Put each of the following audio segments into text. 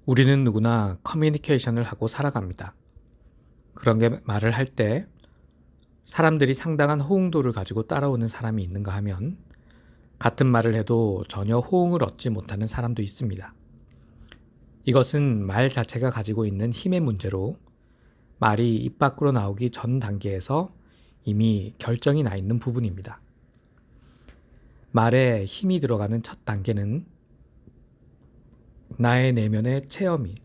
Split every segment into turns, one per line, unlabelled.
우리는 누구나 커뮤니케이션을 하고 살아갑니다. 그런 게 말을 할 때 사람들이 상당한 호응도를 가지고 따라오는 사람이 있는가 하면 같은 말을 해도 전혀 호응을 얻지 못하는 사람도 있습니다. 이것은 말 자체가 가지고 있는 힘의 문제로 말이 입 밖으로 나오기 전 단계에서 이미 결정이 나 있는 부분입니다. 말에 힘이 들어가는 첫 단계는 나의 내면의 체험이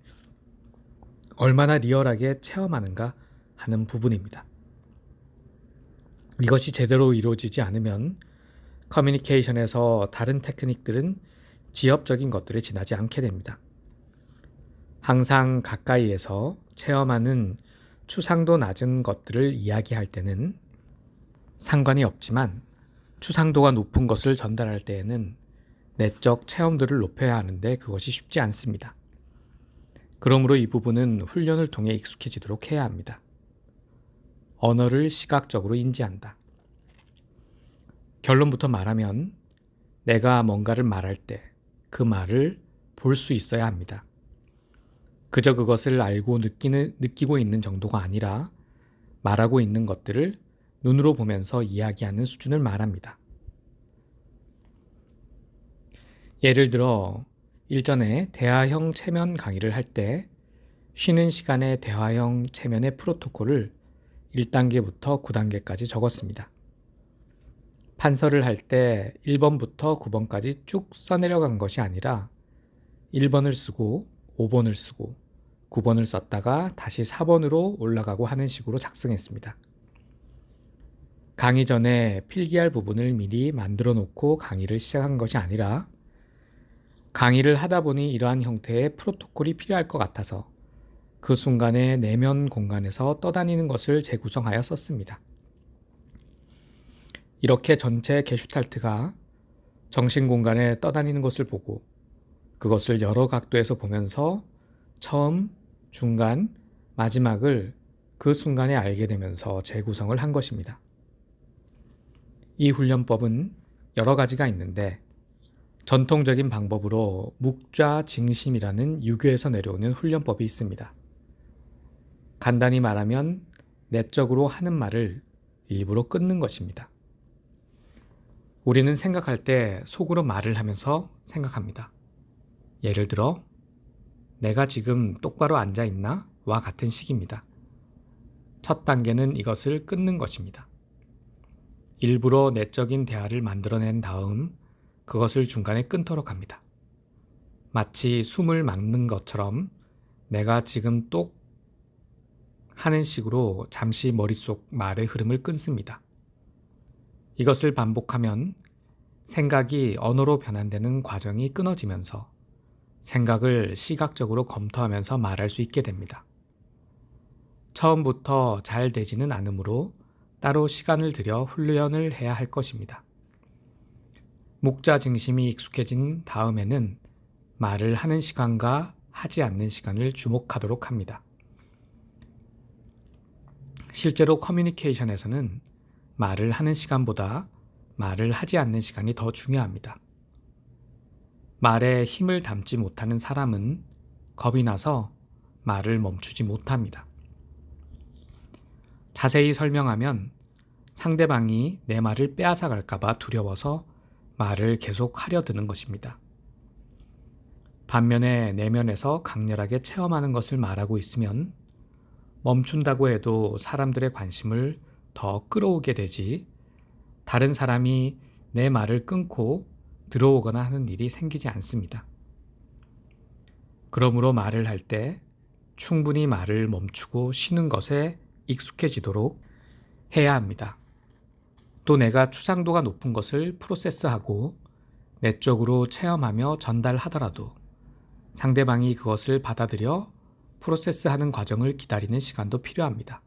얼마나 리얼하게 체험하는가 하는 부분입니다. 이것이 제대로 이루어지지 않으면 커뮤니케이션에서 다른 테크닉들은 지엽적인 것들에 지나지 않게 됩니다. 항상 가까이에서 체험하는 추상도 낮은 것들을 이야기할 때는 상관이 없지만 추상도가 높은 것을 전달할 때에는 내적 체험들을 높여야 하는데 그것이 쉽지 않습니다. 그러므로 이 부분은 훈련을 통해 익숙해지도록 해야 합니다. 언어를 시각적으로 인지한다. 결론부터 말하면 내가 뭔가를 말할 때 그 말을 볼 수 있어야 합니다. 그저 그것을 알고 느끼고 있는 정도가 아니라 말하고 있는 것들을 눈으로 보면서 이야기하는 수준을 말합니다. 예를 들어 일전에 대화형 체면 강의를 할 때 쉬는 시간에 대화형 체면의 프로토콜을 1단계부터 9단계까지 적었습니다. 판서를 할 때 1번부터 9번까지 쭉 써내려간 것이 아니라 1번을 쓰고 5번을 쓰고 9번을 썼다가 다시 4번으로 올라가고 하는 식으로 작성했습니다. 강의 전에 필기할 부분을 미리 만들어 놓고 강의를 시작한 것이 아니라 강의를 하다 보니 이러한 형태의 프로토콜이 필요할 것 같아서 그 순간에 내면 공간에서 떠다니는 것을 재구성하여 썼습니다. 이렇게 전체 게슈탈트가 정신 공간에 떠다니는 것을 보고 그것을 여러 각도에서 보면서 처음, 중간, 마지막을 그 순간에 알게 되면서 재구성을 한 것입니다. 이 훈련법은 여러 가지가 있는데 전통적인 방법으로 묵좌징심이라는 유교에서 내려오는 훈련법이 있습니다. 간단히 말하면 내적으로 하는 말을 일부러 끊는 것입니다. 우리는 생각할 때 속으로 말을 하면서 생각합니다. 예를 들어 내가 지금 똑바로 앉아 있나? 와 같은 식입니다. 첫 단계는 이것을 끊는 것입니다. 일부러 내적인 대화를 만들어낸 다음 그것을 중간에 끊도록 합니다. 마치 숨을 막는 것처럼 내가 지금 똑 하는 식으로 잠시 머릿속 말의 흐름을 끊습니다. 이것을 반복하면 생각이 언어로 변환되는 과정이 끊어지면서 생각을 시각적으로 검토하면서 말할 수 있게 됩니다. 처음부터 잘 되지는 않으므로 따로 시간을 들여 훈련을 해야 할 것입니다. 묵좌징심이 익숙해진 다음에는 말을 하는 시간과 하지 않는 시간을 주목하도록 합니다. 실제로 커뮤니케이션에서는 말을 하는 시간보다 말을 하지 않는 시간이 더 중요합니다. 말에 힘을 담지 못하는 사람은 겁이 나서 말을 멈추지 못합니다. 자세히 설명하면 상대방이 내 말을 빼앗아 갈까봐 두려워서 말을 계속 하려 드는 것입니다. 반면에 내면에서 강렬하게 체험하는 것을 말하고 있으면 멈춘다고 해도 사람들의 관심을 더 끌어오게 되지 다른 사람이 내 말을 끊고 들어오거나 하는 일이 생기지 않습니다. 그러므로 말을 할 때 충분히 말을 멈추고 쉬는 것에 익숙해지도록 해야 합니다. 또 내가 추상도가 높은 것을 프로세스하고 내적으로 체험하며 전달하더라도 상대방이 그것을 받아들여 프로세스하는 과정을 기다리는 시간도 필요합니다.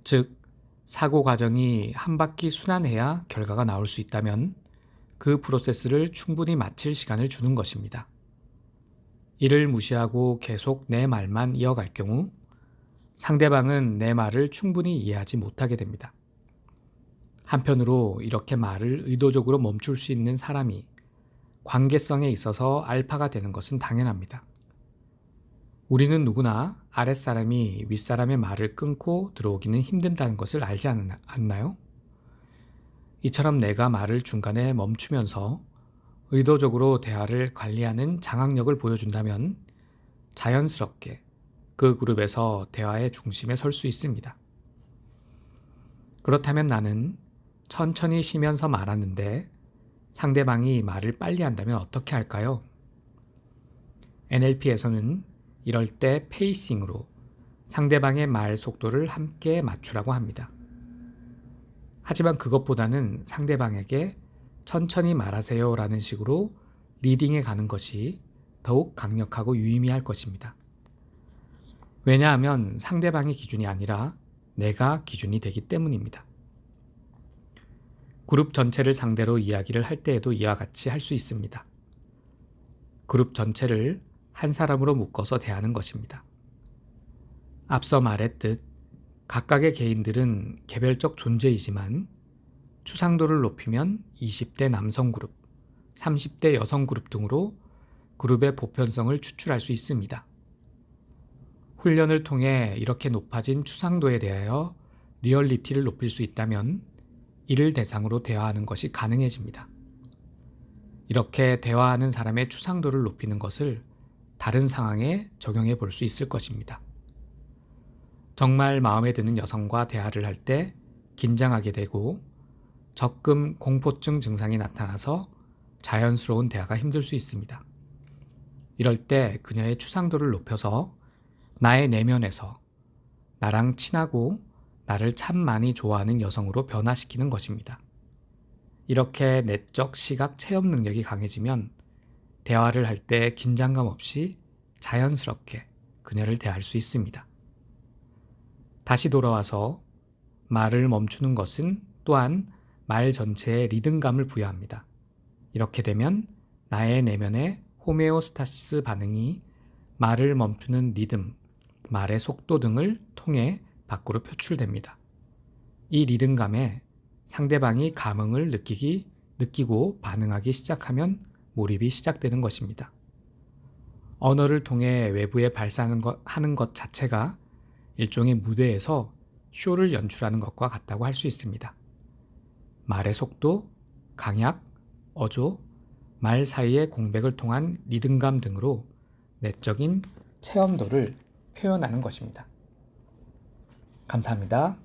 즉, 사고 과정이 한 바퀴 순환해야 결과가 나올 수 있다면 그 프로세스를 충분히 마칠 시간을 주는 것입니다. 이를 무시하고 계속 내 말만 이어갈 경우 상대방은 내 말을 충분히 이해하지 못하게 됩니다. 한편으로 이렇게 말을 의도적으로 멈출 수 있는 사람이 관계성에 있어서 알파가 되는 것은 당연합니다. 우리는 누구나 아랫사람이 윗사람의 말을 끊고 들어오기는 힘든다는 것을 알지 않나요? 이처럼 내가 말을 중간에 멈추면서 의도적으로 대화를 관리하는 장악력을 보여준다면 자연스럽게 그 그룹에서 대화의 중심에 설 수 있습니다. 그렇다면 나는 천천히 쉬면서 말하는데 상대방이 말을 빨리 한다면 어떻게 할까요? NLP에서는 이럴 때 페이싱으로 상대방의 말 속도를 함께 맞추라고 합니다. 하지만 그것보다는 상대방에게 천천히 말하세요 라는 식으로 리딩해 가는 것이 더욱 강력하고 유의미할 것입니다. 왜냐하면 상대방이 기준이 아니라 내가 기준이 되기 때문입니다. 그룹 전체를 상대로 이야기를 할 때에도 이와 같이 할 수 있습니다. 그룹 전체를 한 사람으로 묶어서 대하는 것입니다. 앞서 말했듯 각각의 개인들은 개별적 존재이지만 추상도를 높이면 20대 남성 그룹, 30대 여성 그룹 등으로 그룹의 보편성을 추출할 수 있습니다. 훈련을 통해 이렇게 높아진 추상도에 대하여 리얼리티를 높일 수 있다면 이를 대상으로 대화하는 것이 가능해집니다. 이렇게 대화하는 사람의 추상도를 높이는 것을 다른 상황에 적용해 볼 수 있을 것입니다. 정말 마음에 드는 여성과 대화를 할 때 긴장하게 되고 적금 공포증 증상이 나타나서 자연스러운 대화가 힘들 수 있습니다. 이럴 때 그녀의 추상도를 높여서 나의 내면에서 나랑 친하고 나를 참 많이 좋아하는 여성으로 변화시키는 것입니다. 이렇게 내적 시각 체험 능력이 강해지면 대화를 할 때 긴장감 없이 자연스럽게 그녀를 대할 수 있습니다. 다시 돌아와서 말을 멈추는 것은 또한 말 전체에 리듬감을 부여합니다. 이렇게 되면 나의 내면의 호메오스타시스 반응이 말을 멈추는 리듬, 말의 속도 등을 통해 밖으로 표출됩니다. 이 리듬감에 상대방이 감흥을 느끼고 반응하기 시작하면 몰입이 시작되는 것입니다. 언어를 통해 외부에 발산하는 것 자체가 일종의 무대에서 쇼를 연출하는 것과 같다고 할 수 있습니다. 말의 속도, 강약, 어조, 말 사이의 공백을 통한 리듬감 등으로 내적인 체험도를 표현하는 것입니다. 감사합니다.